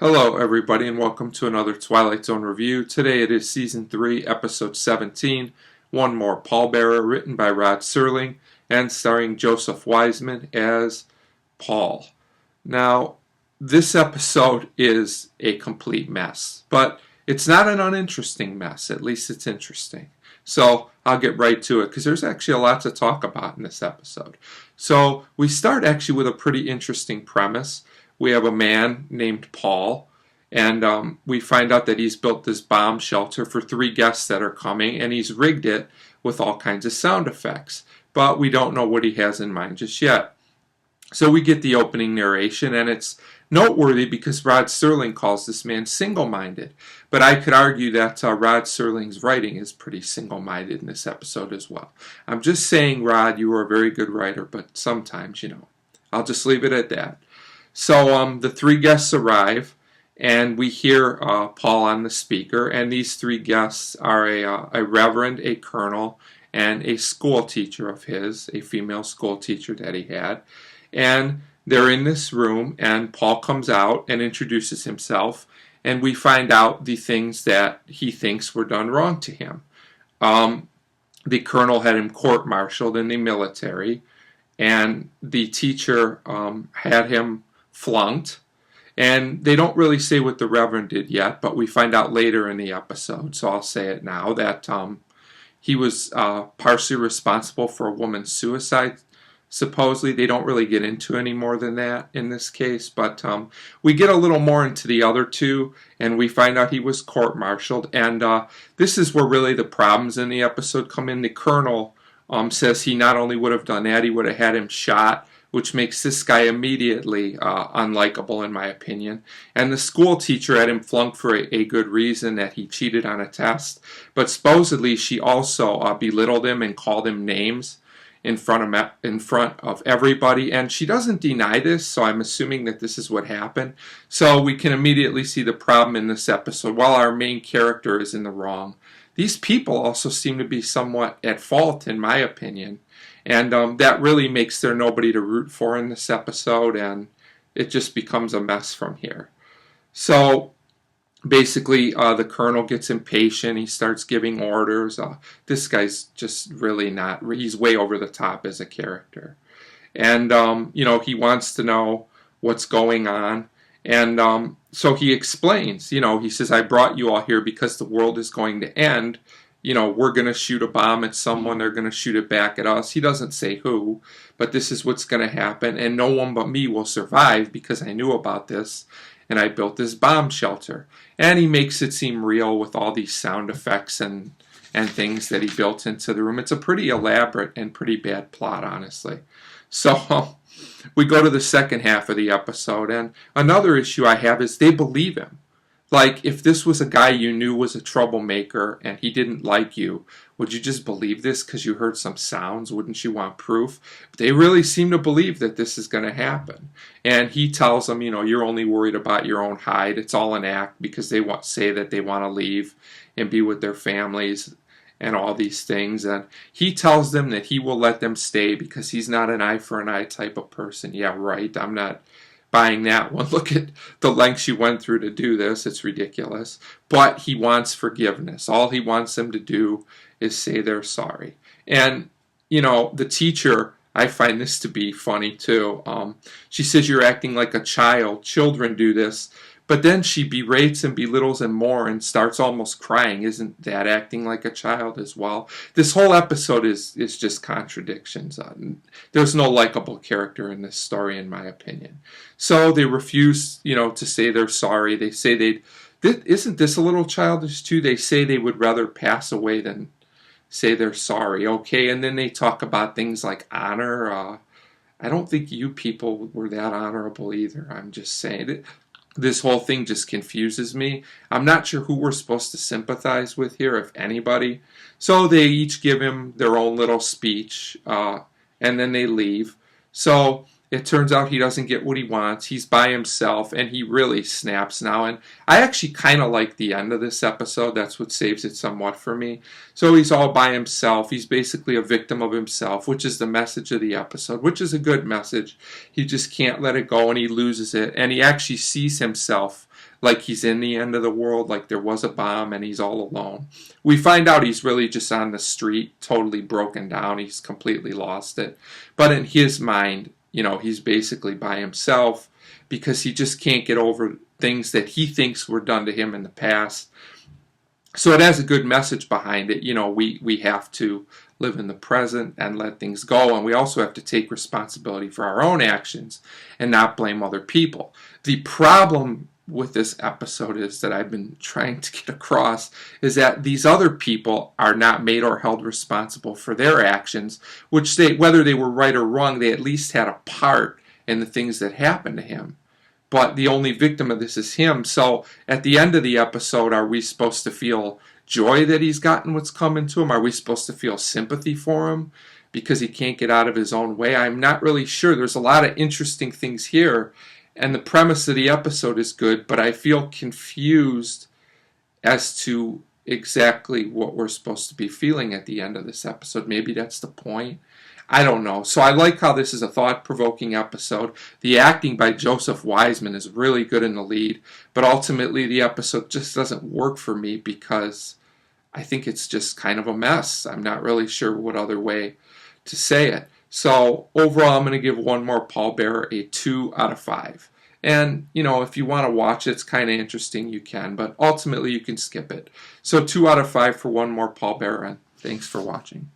Hello everybody and welcome to another Twilight Zone review. Today it is Season 3, Episode 17, One More Pallbearer, written by Rod Serling and starring Joseph Wiseman as Paul. Now, this episode is a complete mess, but it's not an uninteresting mess. At least it's interesting. So I'll get right to it because there's actually a lot to talk about in this episode. So we start actually with a pretty interesting premise. We have a man named Paul, and we find out that he's built this bomb shelter for 3 guests that are coming, and he's rigged it with all kinds of sound effects. But we don't know what he has in mind just yet. So we get the opening narration, and it's noteworthy because Rod Serling calls this man single-minded. But I could argue that Rod Serling's writing is pretty single-minded in this episode as well. I'm just saying, Rod, you are a very good writer, but sometimes, I'll just leave it at that. So the 3 guests arrive, and we hear Paul on the speaker, and these 3 guests are a reverend, a colonel, and a school teacher of his, a female school teacher that he had. And they're in this room, and Paul comes out and introduces himself, and we find out the things that he thinks were done wrong to him. The colonel had him court-martialed in the military, and the teacher had him flunked, and they don't really say what the Reverend did yet, but we find out later in the episode, so I'll say it now, that he was partially responsible for a woman's suicide. Supposedly, they don't really get into any more than that in this case, but we get a little more into the other 2, and we find out he was court-martialed, and this is where really the problems in the episode come in. The colonel says he not only would have done that, he would have had him shot, which makes this guy immediately unlikable in my opinion. And the school teacher had him flunked for a good reason, that he cheated on a test. But supposedly she also belittled him and called him names in front of everybody. And she doesn't deny this, so I'm assuming that this is what happened. So we can immediately see the problem in this episode. While our main character is in the wrong, these people also seem to be somewhat at fault, in my opinion. And that really makes there nobody to root for in this episode, and it just becomes a mess from here. So basically, the colonel gets impatient. He starts giving orders. This guy's just really not, he's way over the top as a character. And, he wants to know what's going on. And so he explains, he says, I brought you all here because the world is going to end. We're going to shoot a bomb at someone, they're going to shoot it back at us. He doesn't say who, but this is what's going to happen, and no one but me will survive because I knew about this, and I built this bomb shelter. And he makes it seem real with all these sound effects and things that he built into the room. It's a pretty elaborate and pretty bad plot, honestly. So we go to the second half of the episode, and another issue I have is they believe him. Like, if this was a guy you knew was a troublemaker and he didn't like you, would you just believe this because you heard some sounds? Wouldn't you want proof? But they really seem to believe that this is going to happen. And he tells them, you're only worried about your own hide. It's all an act because they say that they want to leave and be with their families and all these things. And he tells them that he will let them stay because he's not an eye for an eye type of person. Yeah, right. I'm not buying that one. Look at the lengths you went through to do this. It's ridiculous. But he wants forgiveness. All he wants them to do is say they're sorry. And, the teacher, I find this to be funny too. She says you're acting like a child. Children do this. But then she berates and belittles him more and starts almost crying. Isn't that acting like a child as well? This whole episode is just contradictions. There's no likable character in this story, in my opinion. So they refuse, to say they're sorry. They say isn't this a little childish too? They say they would rather pass away than say they're sorry. Okay, and then they talk about things like honor. I don't think you people were that honorable either. I'm just saying. This whole thing just confuses me. I'm not sure who we're supposed to sympathize with here, if anybody. So they each give him their own little speech, and then they leave. So it turns out he doesn't get what he wants. He's by himself, and he really snaps now. And I actually kind of like the end of this episode. That's what saves it somewhat for me. So he's all by himself. He's basically a victim of himself, which is the message of the episode, which is a good message. He just can't let it go, and he loses it. And he actually sees himself like he's in the end of the world, like there was a bomb and he's all alone. We find out he's really just on the street, totally broken down. He's completely lost it. But in his mind, he's basically by himself because he just can't get over things that he thinks were done to him in the past. So it has a good message behind it. We have to live in the present and let things go, and we also have to take responsibility for our own actions and not blame other people. The problem with this episode is that I've been trying to get across is that these other people are not made or held responsible for their actions, which whether they were right or wrong, they at least had a part in the things that happened to him. But the only victim of this is him. So at the end of the episode, are we supposed to feel joy that he's gotten what's coming to him? Are we supposed to feel sympathy for him because he can't get out of his own way? I'm not really sure. There's a lot of interesting things here, and the premise of the episode is good, but I feel confused as to exactly what we're supposed to be feeling at the end of this episode. Maybe that's the point. I don't know. So I like how this is a thought-provoking episode. The acting by Joseph Wiseman is really good in the lead, but ultimately the episode just doesn't work for me because I think it's just kind of a mess. I'm not really sure what other way to say it. So overall, I'm going to give One More Pallbearer a 2 out of 5. And, if you want to watch it, it's kind of interesting, you can, but ultimately you can skip it. So 2 out of 5 for One More Pallbearer, and thanks for watching.